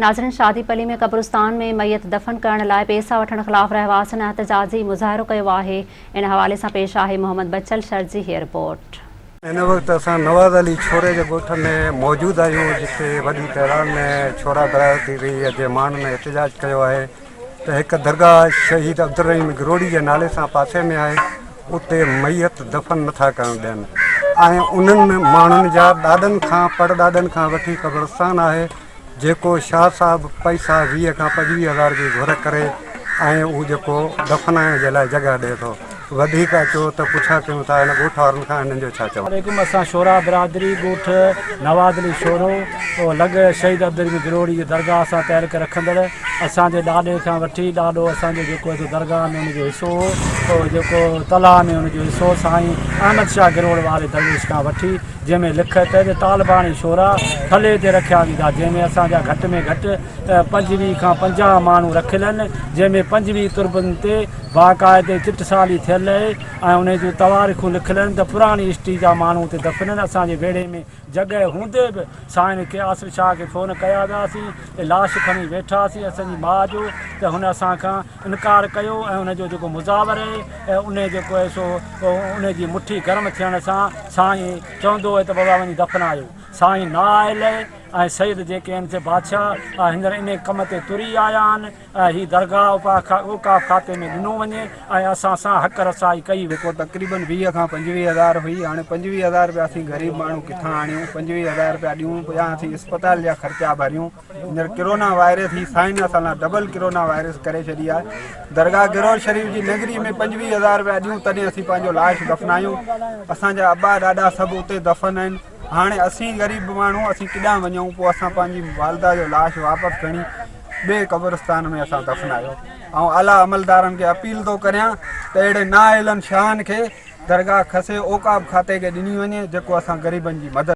नाज़रीन, शादी पली में कब्रिस्तान में मैयत दफन करण लाइ पैसा वठण खिलाफ़ रहवासिन एहतजाजी मुज़ाहिरो कयो आहे। इन हवाले सां पेश आहे मोहम्मद बचल शर जी हीअ रिपोर्ट। इन वक्त असां नवाज़ अली छोरे के ॻोठ में मौजूद आहियूं, जिते वॾी तइदाद में छोरा बरादरी रही जे माण्हुनि ने एहतजाज कयो आहे त हिकु दरगाह शहीद अब्दुर्रहीम गिरोड़ी जे नाले सां पासे में आहे, उते मैयत दफ़न नथा करणु ॾियनि ऐं उन्हनि माण्हुनि जा ॾाॾनि खां परॾाॾनि खां वठी क़ब्रिस्तान आहे जेको शाह साहब पैसा 20 खां 25,000 जी घुर करे ऐं उहो जेको दफ़नाइण जे लाइ जॻह ॾिए थो। वधीक अचो त पुछा कयूं था हिन ॻोठ वारनि खां, हिननि जो छा चवणु? असां शोरा बिरादरी ॻोठ नवाज़ अली शोरो लॻ शहीद अब्दुर्रहीम गिरोड़ी जी दरगाह सां तहरीक रखंदड़ असांजे ॾाॾे खां वठी ॾाढो असांजो जेको दरगाह में हुनजो हिसो हो, जेको तलाह में हुनजो हिसो साईं अहमद शाह गिरोड़ वारे दरवेश खां वठी, जंहिंमें लिखत तालिबानी शोरा थले ते रखिया वेंदा, जंहिंमें असांजा घटि में घटि 25 खां 50 माण्हू रखियल आहिनि, जंहिंमें 25 तुर्बनि ते बाक़ाइदे चिटसाली थियल आहे ऐं उन जूं तवारीख़ूं लिखियल आहिनि त पुराणी हिस्ट्री जा माण्हू उते दफ़न आहिनि। असांजे बेड़े में जॻह हूंदे बि साईं के आसिफ शाह खे फ़ोन कया वियासीं, लाश खणी वेठासीं असांजी माउ जो, त हुन असांखां इनकार कयो ऐं उनजो जेको मुज़ावर आहे ऐं उन जेको आहे सो उन जी मुठी गरम थियण सां साईं चवंदो आहे त बाबा वञी दफ़नायो। साईं न आयल ऐं सईद जेके आहिनि से बादशाह हींअर इन कम ते तुरी आया आहिनि ऐं हीअ दरगाह औकाफ़ खाते में ॾिनो वञे ऐं असां सां हक़ रसाई कई। जेको तक़रीबन 20 खां 25,000 हुई, हाणे 25,000 रुपया असीं ग़रीब माण्हू किथां आणियूं? 25,000 रुपया ॾियूं या असीं अस्पताल जा ख़र्चा भरियूं? हींअर किरोना वायरस ही साईं असां लाइ डबल किरोना वायरस करे छॾी आहे। दरगाह गिरोड़ शरीफ़ जी नगरी में 25,000 रुपया ॾियूं तॾहिं असीं पंहिंजो लाश दफ़नायूं। असांजा अबा ॾाॾा सभु उते दफ़न आहिनि। हाणे असीं ग़रीब माण्हू असीं किॾां वञूं? पोइ असां पंहिंजी वालदा जो लाश वापसि खणी ॿिए क़ब्रिस्तान में असां दफ़नायो। ऐं आला अमलदारनि खे अपील थो करियां त अहिड़े नाअहलनि शाहनि खे दरगाह खसे औकाफ़ खाते खे ॾिनी वञे, जेको असां ग़रीबनि जी मदद